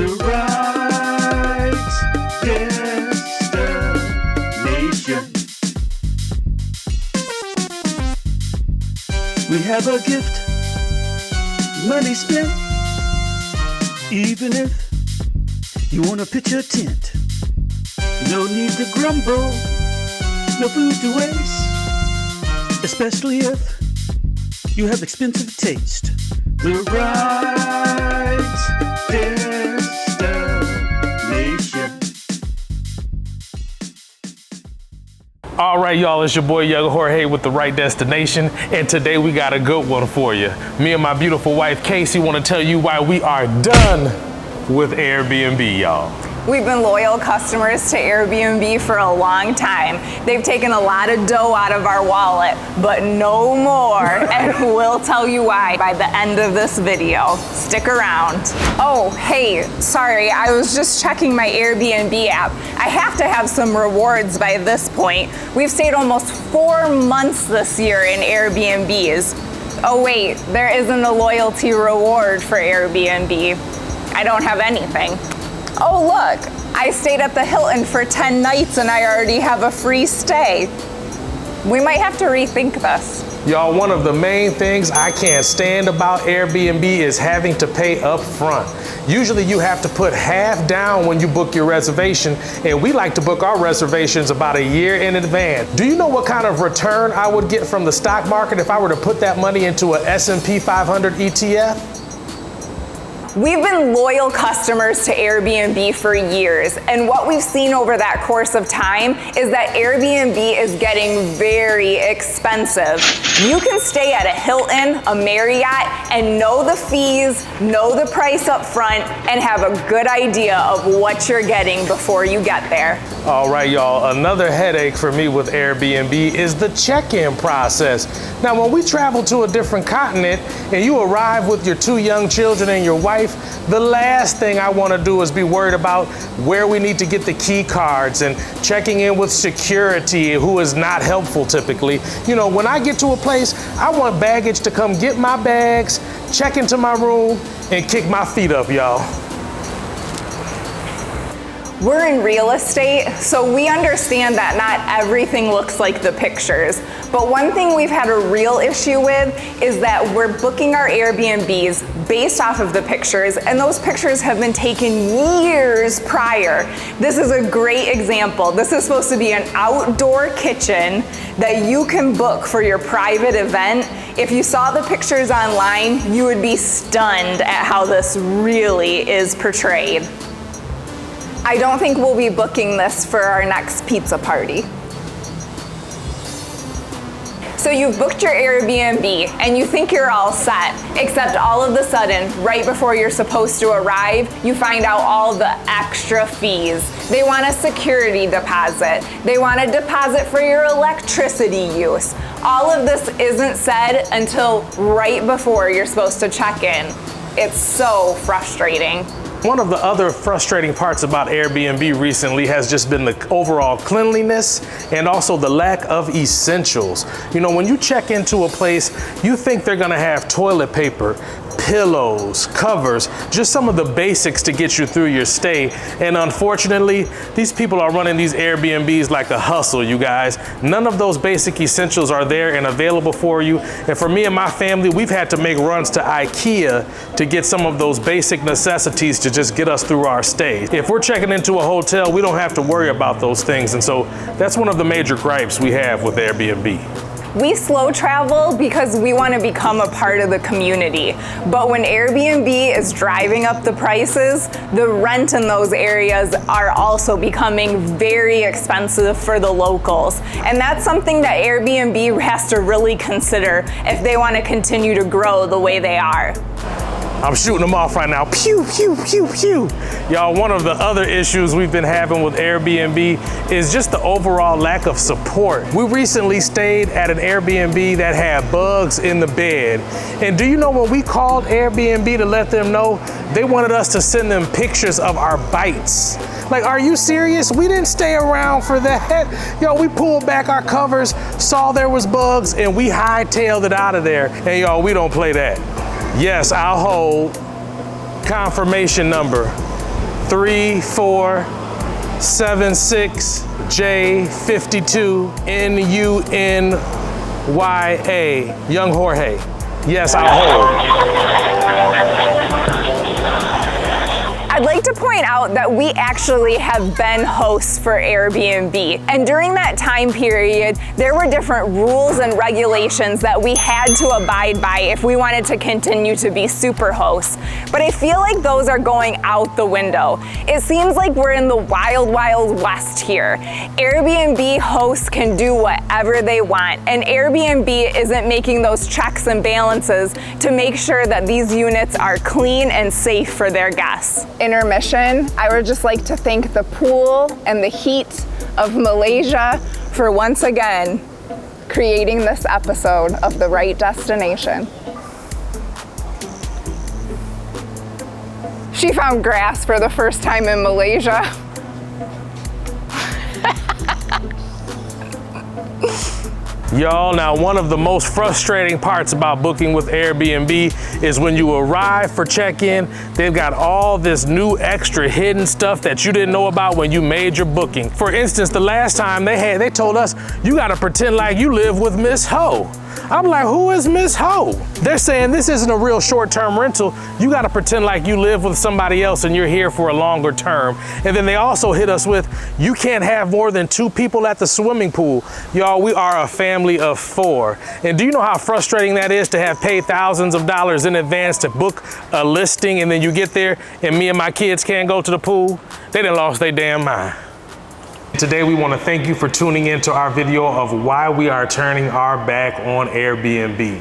the right destination. We have a gift, money spent. Even if you want to pitch a tent, no need to grumble, no food to waste, especially if you have expensive taste. The right destination. All right, y'all, it's your boy Young Jorge with The Right Destination, and today we got a good one for you. Me and my beautiful wife, Casey, want to tell you why we are done with Airbnb, y'all. We've been loyal customers to Airbnb for a long time. They've taken a lot of dough out of our wallet, but no more, and we'll tell you why by the end of this video. Stick around. Oh, hey, sorry, I was just checking my Airbnb app. I have to have some rewards by this point. We've stayed almost 4 months this year in Airbnbs. Oh wait, there isn't a loyalty reward for Airbnb. I don't have anything. Oh look, I stayed at the Hilton for 10 nights and I already have a free stay. We might have to rethink this. Y'all, one of the main things I can't stand about Airbnb is having to pay up front. Usually you have to put half down when you book your reservation, and we like to book our reservations about a year in advance. Do you know what kind of return I would get from the stock market if I were to put that money into a S&P 500 ETF? We've been loyal customers to Airbnb for years, and what we've seen over that course of time is that Airbnb is getting very expensive. You can stay at a Hilton, a Marriott, and know the fees, know the price up front, and have a good idea of what you're getting before you get there. All right, y'all, another headache for me with Airbnb is the check-in process. Now, when we travel to a different continent and you arrive with your 2 young children and your wife, the last thing I want to do is be worried about where we need to get the key cards and checking in with security, who is not helpful typically. You know, when I get to a place, I want baggage to come get my bags, check into my room, and kick my feet up, y'all. We're in real estate, so we understand that not everything looks like the pictures. But one thing we've had a real issue with is that we're booking our Airbnbs based off of the pictures, and those pictures have been taken years prior. This is a great example. This is supposed to be an outdoor kitchen that you can book for your private event. If you saw the pictures online, you would be stunned at how this really is portrayed. I don't think we'll be booking this for our next pizza party. So you've booked your Airbnb and you think you're all set, except all of a sudden, right before you're supposed to arrive, you find out all the extra fees. They want a security deposit. They want a deposit for your electricity use. All of this isn't said until right before you're supposed to check in. It's so frustrating. One of the other frustrating parts about Airbnb recently has just been the overall cleanliness and also the lack of essentials. You know, when you check into a place, you think they're gonna have toilet paper, pillows, covers, just some of the basics to get you through your stay. And unfortunately, these people are running these Airbnbs like a hustle, you guys. None of those basic essentials are there and available for you. And for me and my family, we've had to make runs to IKEA to get some of those basic necessities to just get us through our stay. If we're checking into a hotel, we don't have to worry about those things. And so that's one of the major gripes we have with Airbnb. We slow travel because we want to become a part of the community. But when Airbnb is driving up the prices, the rent in those areas are also becoming very expensive for the locals. And that's something that Airbnb has to really consider if they want to continue to grow the way they are. I'm shooting them off right now. Pew, pew, pew, pew. Y'all, one of the other issues we've been having with Airbnb is just the overall lack of support. We recently stayed at an Airbnb that had bugs in the bed. And do you know when we called Airbnb to let them know, they wanted us to send them pictures of our bites. Like, are you serious? We didn't stay around for that. Yo, we pulled back our covers, saw there was bugs, and we hightailed it out of there. And y'all, we don't play that. Yes, I'll hold confirmation number 3476J52NUNYA. Young Jorge. Yes, I'll hold. I'd like to point out that we actually have been hosts for Airbnb. And during that time period, there were different rules and regulations that we had to abide by if we wanted to continue to be super hosts. But I feel like those are going out the window. It seems like we're in the wild, wild west here. Airbnb hosts can do whatever they want, and Airbnb isn't making those checks and balances to make sure that these units are clean and safe for their guests. Intermission, I would just like to thank the pool and the heat of Malaysia for once again creating this episode of The Right Destination. She found grass for the first time in Malaysia. Y'all, now one of the most frustrating parts about booking with Airbnb is when you arrive for check-in, they've got all this new extra hidden stuff that you didn't know about when you made your booking. For instance, the last time they told us, you gotta pretend like you live with Miss Ho. I'm like, who is Miss Ho? They're saying this isn't a real short-term rental. You gotta pretend like you live with somebody else and you're here for a longer term. And then they also hit us with, you can't have more than 2 people at the swimming pool. Y'all, we are a family of 4. And do you know how frustrating that is to have paid thousands of dollars in advance to book a listing and then you get there and me and my kids can't go to the pool? They done lost their damn mind. Today we want to thank you for tuning into our video of why we are turning our back on Airbnb.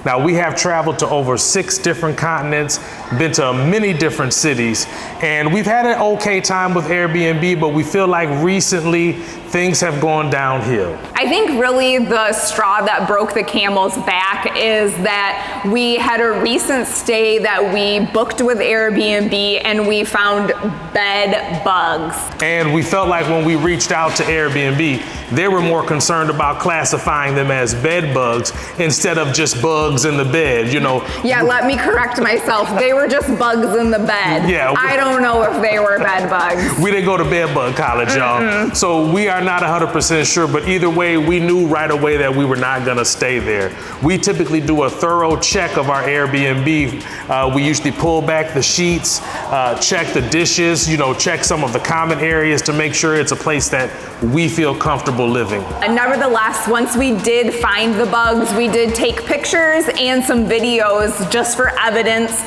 Now, we have traveled to over 6 different continents, been to many different cities, and we've had an okay time with Airbnb, but we feel like recently things have gone downhill. I think really the straw that broke the camel's back is that we had a recent stay that we booked with Airbnb and we found bed bugs. And we felt like when we reached out to Airbnb, they were more concerned about classifying them as bed bugs instead of just bugs in the bed, you know. Yeah, let me correct myself. They were just bugs in the bed. Yeah. I don't know if they were bed bugs. We didn't go to bed bug college, y'all. So we are not 100% sure, but either way, we knew right away that we were not gonna stay there. We typically do a thorough check of our Airbnb. We usually pull back the sheets, check the dishes, you know, check some of the common areas to make sure it's a place that we feel comfortable living. And nevertheless, once we did find the bugs, we did take pictures and some videos just for evidence.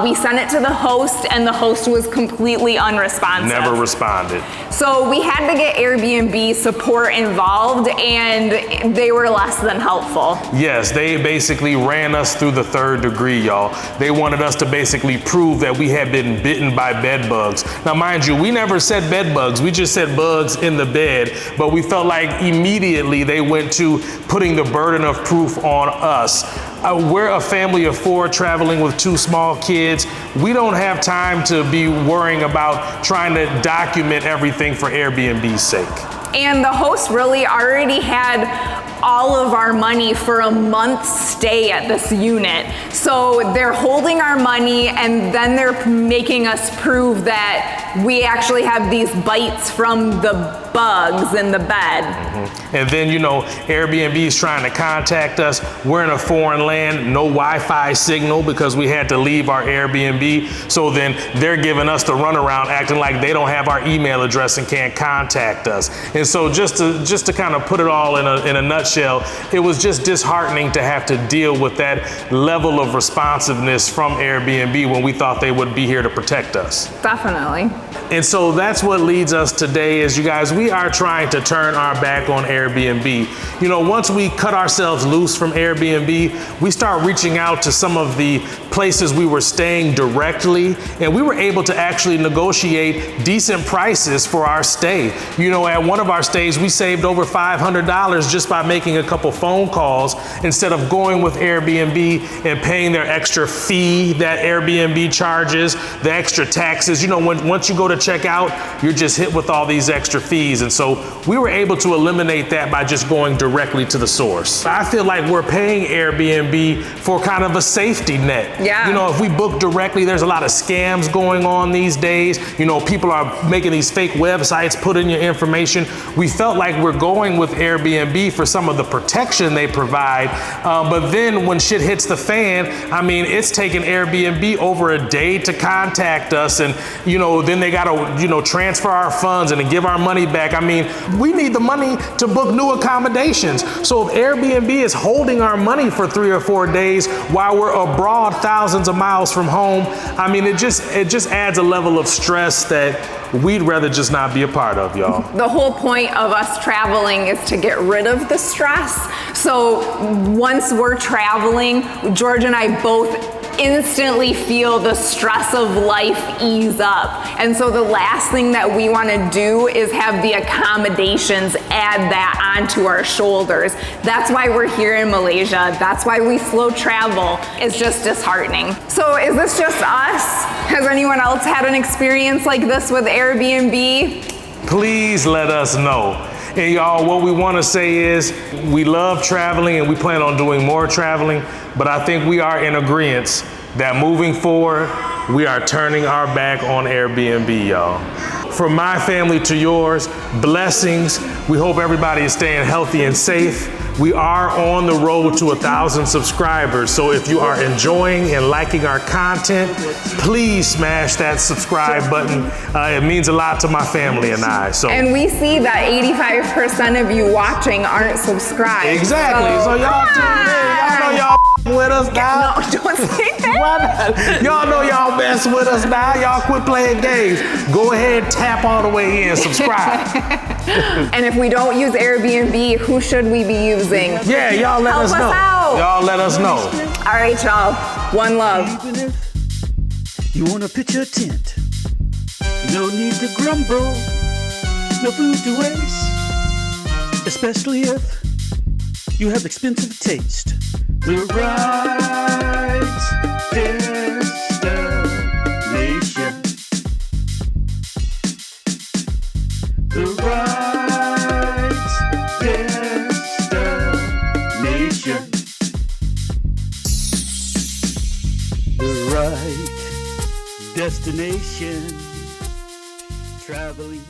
We sent it to the host and the host was completely unresponsive. Never responded. So we had to get Airbnb support involved and they were less than helpful. Yes, they basically ran us through the 3rd degree, y'all. They wanted us to basically prove that we had been bitten by bed bugs. Now, mind you, we never said bed bugs. We just said bugs in the bed, but we felt like immediately they went to putting the burden of proof on us. We're a family of 4 traveling with 2 small kids. We don't have time to be worrying about trying to document everything for Airbnb's sake. And the host really already had all of our money for a month's stay at this unit. So they're holding our money and then they're making us prove that we actually have these bites from the bugs in the bed. And then, you know, Airbnb is trying to contact us. We're in a foreign land, no Wi-Fi signal because we had to leave our Airbnb. So then they're giving us the runaround, acting like they don't have our email address and can't contact us. And so just to kind of put it all in a nutshell, it was just disheartening to have to deal with that level of responsiveness from Airbnb when we thought they would be here to protect us. Definitely. And so that's what leads us today is, you guys, we are trying to turn our back on Airbnb. You know, once we cut ourselves loose from Airbnb, we start reaching out to some of the places we were staying directly, and we were able to actually negotiate decent prices for our stay. You know, at one of our stays, we saved over $500 just by making a couple phone calls instead of going with Airbnb and paying their extra fee that Airbnb charges, the extra taxes. You know, once you go to check out, you're just hit with all these extra fees. And so we were able to eliminate that by just going directly to the source. I feel like we're paying Airbnb for kind of a safety net. Yeah. You know, if we book directly, there's a lot of scams going on these days. You know, people are making these fake websites, put in your information. We felt like we're going with Airbnb for some of the protection they provide. But then when shit hits the fan, I mean, it's taken Airbnb over a day to contact us. And, you know, then they got to, you know, transfer our funds and to give our money back. I mean, we need the money to book new accommodations. So if Airbnb is holding our money for 3 or 4 days while we're abroad thousands of miles from home, I mean, it just adds a level of stress that we'd rather just not be a part of, y'all. The whole point of us traveling is to get rid of the stress. So once we're traveling, George and I both instantly feel the stress of life ease up. And so the last thing that we want to do is have the accommodations add that onto our shoulders. That's why we're here in Malaysia. That's why we slow travel. It's just disheartening. So is this just us? Has anyone else had an experience like this with Airbnb? Please let us know. And y'all, what we want to say is we love traveling and we plan on doing more traveling, but I think we are in agreement that moving forward, we are turning our back on Airbnb, y'all. From my family to yours, blessings. We hope everybody is staying healthy and safe. We are on the road to 1,000 subscribers. So if you are enjoying and liking our content, please smash that subscribe button. It means a lot to my family and I. So. And we see that 85% of you watching aren't subscribed. Exactly. So y'all tune in. Y'all know y'all with us now. No, don't say that. Why not? Y'all know y'all mess with us now. Y'all quit playing games. Go ahead, tap all the way in, subscribe. And if we don't use Airbnb, who should we be using? Yeah, y'all let us know. Y'all let us know. All right, y'all. One love. Even if you want to pitch a tent, no need to grumble, no food to waste, especially if you have expensive taste. The right destination. The right destination. The right destination. Traveling